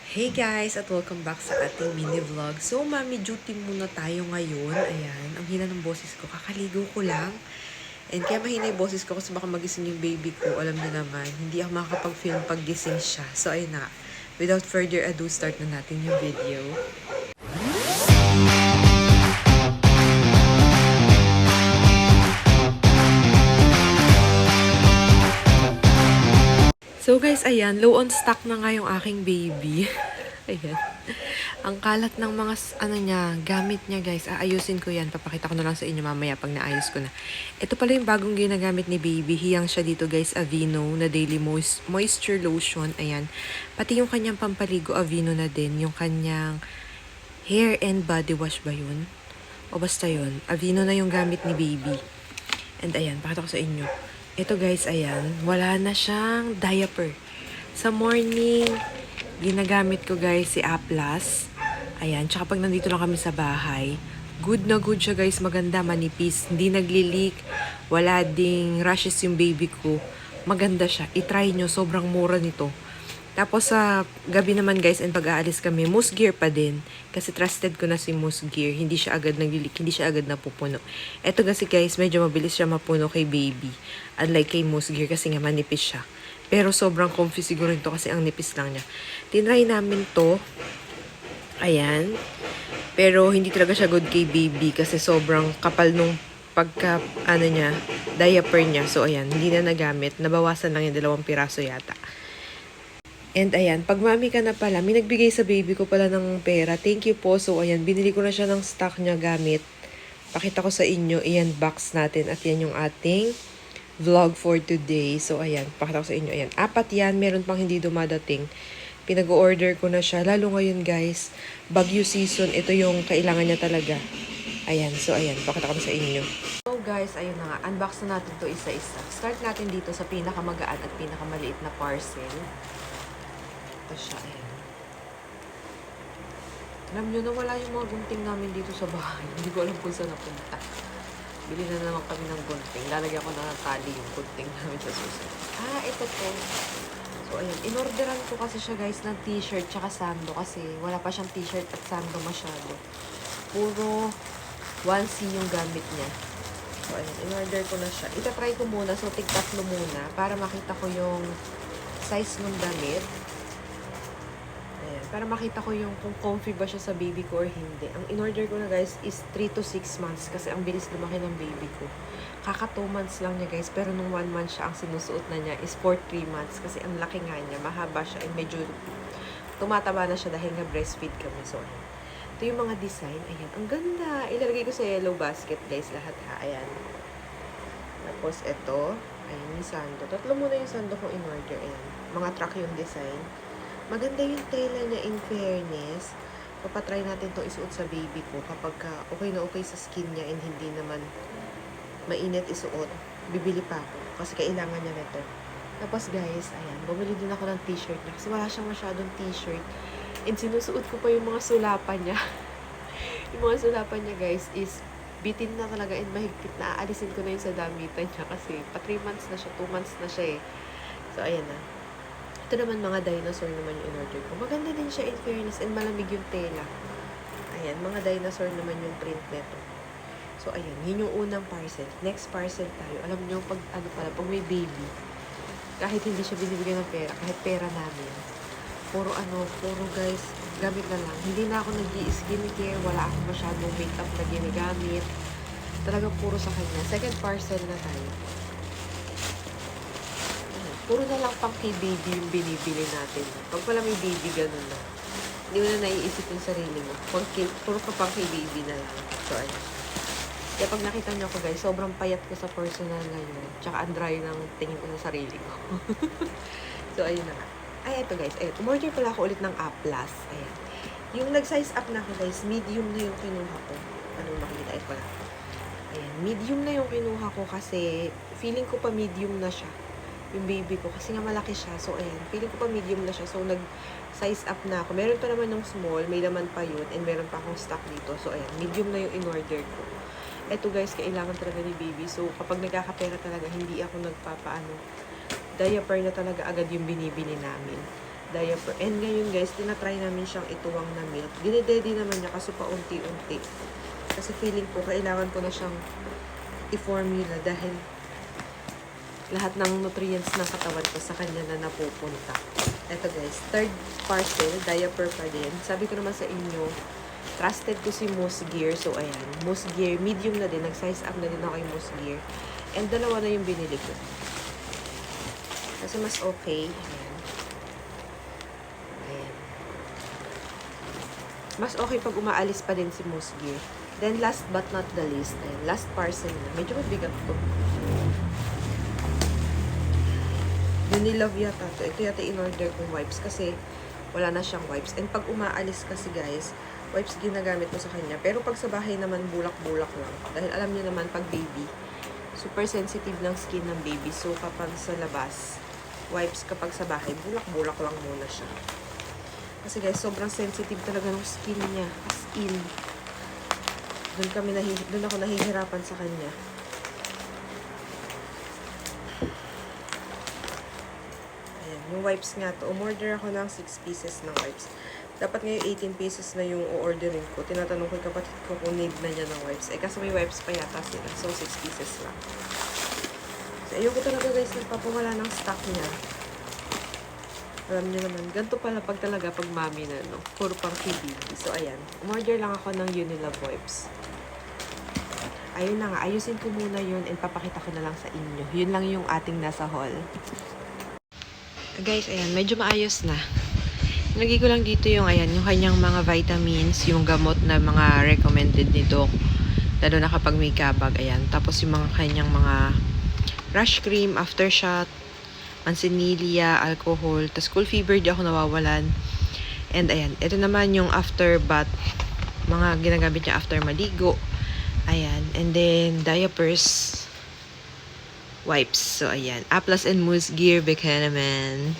Hey guys, at welcome back sa ating mini vlog. So, mami duty muna tayo ngayon. Ayan, ang hina ng boses ko. Kakaligo ko lang. And kaya mahina yung boses ko kasi baka magising yung baby ko. Alam niyo naman, hindi ako makakapag-film pag gising siya. So, ayun na. Without further ado, start na natin yung video. So guys, ayan, low on stock na nga yung aking baby. Ayan. Ang kalat ng mga, gamit niya guys. Aayusin ko yan. Papakita ko na lang sa inyo mamaya pag naayos ko na. Ito pala yung bagong ginagamit ni baby. Hiyang siya dito guys, Aveeno na Daily Moisture Lotion. Ayan. Pati yung kanyang pampaligo, Aveeno na din. Yung kanyang hair and body wash ba yun? O basta yun. Aveeno na yung gamit ni baby. And ayan, pakita ko sa inyo. Ito guys, ayan, wala na siyang diaper. Sa morning, ginagamit ko guys si Aplas. Ayan, tsaka pag nandito lang kami sa bahay, good na good siya guys, maganda, manipis, hindi nagli-leak, wala ding rashes yung baby ko. Maganda siya, i-try nyo, sobrang mura nito. Tapos sa gabi naman guys, and pag-aalis kami, Moose Gear pa din. Kasi trusted ko na si Moose Gear. Hindi siya agad naglilik, hindi siya agad napupuno. Eto kasi guys, medyo mabilis siya mapuno kay baby. Unlike kay Moose Gear kasi nga manipis siya. Pero sobrang comfy siguro ito kasi ang nipis lang niya. Tinry namin to. Ayan. Pero hindi talaga siya good kay baby kasi sobrang kapal nung pagka, diaper niya. So ayan, hindi na nagamit. Nabawasan lang yung 2 piraso yata. And ayan, pag mami ka na pala, may nagbigay sa baby ko pala ng pera. Thank you po. So ayan, binili ko na siya ng stock niya gamit. Pakita ko sa inyo, iyan box natin at yan yung ating vlog for today. So ayan, pakita ko sa inyo. Ayan, 4 yan, meron pang hindi dumadating. Pinag-order ko na siya. Lalo ngayon guys, Bagyo season, ito yung kailangan niya talaga. Ayan, so ayan, pakita ko sa inyo. So guys, ayun na nga, unbox na natin to isa-isa. Start natin dito sa pinakamagaan at pinakamaliit na parcel. Ito siya, ayan. Alam nyo, nawala yung mga gunting namin dito sa bahay. Hindi ko alam kung saan napunta. Bili na naman kami ng gunting. Lalagyan ko na tali yung gunting namin sa susunod. Ito po. So, ayan. In-orderan ko kasi siya guys ng t-shirt tsaka sando kasi wala pa siyang t-shirt at sando masyado. Puro 1C yung gamit niya. So, ayan. In-order ko na siya. Itatry ko muna. So, tig-tatlo muna para makita ko yung size ng damit. Para makita ko yung kung comfy ba siya sa baby ko or hindi. Ang in-order ko na guys is 3 to 6 months kasi ang bilis lumaki ng baby ko. Kaka 2 months lang niya guys, pero nung 1 month siya ang sinusuot na niya is for 3 months kasi ang laki nga niya, mahaba siya and medyo tumataba na siya dahil nga breastfeed kami. So, ayan. Ito yung mga design. Ayan, ang ganda. Ilalagay ko sa yellow basket guys lahat ha. Ayan. Tapos ito, ayan yung sando. Tatlo muna yung sando kong in-order. Ayan. Mga truck yung design. Maganda yung tela niya in fairness. Papatry natin itong isuot sa baby ko kapag okay na okay sa skin niya and hindi naman mainit isuot. Bibili pa ako kasi kailangan niya nito. Tapos guys, ayan, bumili din ako ng t-shirt niya kasi wala siyang masyadong t-shirt. And sinusuot ko pa yung mga sulapan niya. Yung mga sulapan niya guys is bitin na talaga and mahigpit na. Aalisin ko na yung sa damitan niya kasi pa 3 months na siya, 2 months na siya eh. So ayan na. Ito naman mga dinosaur naman yung in-order ko. Maganda din siya in fairness and malamig yung tela. Ayan, mga dinosaur naman yung print nito. So ayan, yun yung unang parcel. Next parcel tayo. Alam nyo, pag may baby, kahit hindi siya binibigyan ng pera, kahit pera namin, puro guys, gamit na lang. Hindi na ako nag-i-skincare, wala akong masyadong makeup na ginagamit. Talagang puro sa kanya. Second parcel na tayo. Puro na lang pang kay baby yung binibili natin. Pag pala may baby, ganun na. Hindi mo na naiisip yung sarili mo. Puro ka pang kay baby na lang. So, ayun. Kaya pag nakita niyo ako guys, sobrang payat ko sa personal ngayon. Tsaka ang dry ng tingin ko sa sarili ko. So, ayun na nga. Ito guys. Umorder pala ako ulit ng Aplas. Ayan. Yung nag-size up na ako guys, medium na yung kinuha ko. Anong makikita? Ito pala. Ayan. Medium na yung kinuha ko kasi feeling ko pa medium na siya. Yung baby ko. Kasi nga malaki siya. So, ayan. Feeling ko pa medium na siya. So, nag-size up na ako. Meron pa naman yung small. May laman pa yun. And meron pa akong stock dito. So, ayan. Medium na yung in-order ko. Eto guys, kailangan talaga ni baby. So, kapag nagkakapera talaga, hindi ako diaper na talaga agad yung binibili namin. diaper. And ngayon guys, tinatry namin siyang ituwang na milk. Dinidedi naman niya kasi paunti-unti. Kasi feeling ko, kailangan ko na siyang i-formula dahil lahat ng nutrients ng katawan ko sa kanya na napupunta. Eto guys, third parcel, diaper pa din. Sabi ko naman sa inyo, trusted ko si Moose Gear. So, ayan. Moose Gear, medium na din. Nag-size up na din ako kay Moose Gear. And dalawa na yung binili ko. Kasi mas okay. Ayan. Ayan. Mas okay pag umaalis pa din si Moose Gear. Then, last but not the least, ayan, last parcel na. Medyo mabigat to. Unilove yata to. Ito yata in-order kong wipes kasi wala na siyang wipes. And pag umaalis kasi guys, wipes ginagamit ko sa kanya. Pero pag sa bahay naman, bulak-bulak lang. Dahil alam niyo naman, pag baby, super sensitive ng skin ng baby. So, kapag sa labas, wipes kapag sa bahay, bulak-bulak lang muna siya. Kasi guys, sobrang sensitive talaga ng skin niya. As in. Doon ako nahihirapan sa kanya. Ayan, yung wipes nga to. Umorder ako ng 6 pieces ng wipes. Dapat ngayon 18 pieces na yung o-orderin ko. Tinatanong ko yung kapatid ko kung need na niya ng wipes. Eh, kasi may wipes pa yata sila. So, 6 pieces lang. So, ayoko talaga guys, nagpapawala ng stock niya. Alam niyo naman, ganito pala pag talaga pag mami na, no? Puro pang baby. So, ayan. Umorder lang ako ng Unilove wipes. Ayun na nga, ayusin ko muna yun and papakita ko na lang sa inyo. Yun lang yung ating nasa haul. Guys, ayan, medyo maayos na. Lagi ko lang dito yung, ayan, yung kanyang mga vitamins, yung gamot na mga recommended ni Doc. Lalo na kapag may kabag, ayan. Tapos yung mga kanyang mga rash cream, aftershot, manzanilla, alcohol, tas cool fever, di ako nawawalan. And ayan, ito naman yung after bath, mga ginagamit niya after maligo. Ayan, and then diapers, wipes. So ayan, Aplas and Moose Gear, baka naman.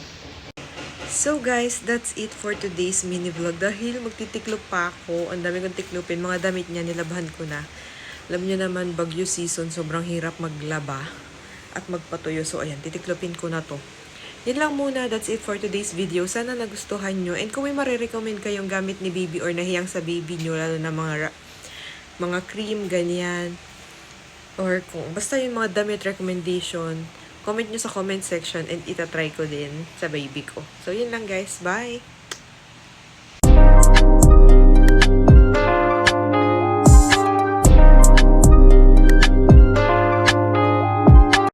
So guys, that's it for today's mini vlog. Dahil magtitiklop pa ako, ang dami kong tiklopin, mga damit niya nilabhan ko na. Alam niyo naman, bagyo season, sobrang hirap maglaba at magpatuyo. So ayan, titiklopin ko na to. Yan lang muna, that's it for today's video. Sana nagustuhan nyo. And kung may marirecommend kayong gamit ni baby or nahiyang sa baby nyo, lalo na mga cream, ganyan. Or kung basta yung mga damit recommendation, comment nyo sa comment section and itatry ko din sa baby ko. So, yun lang guys. Bye!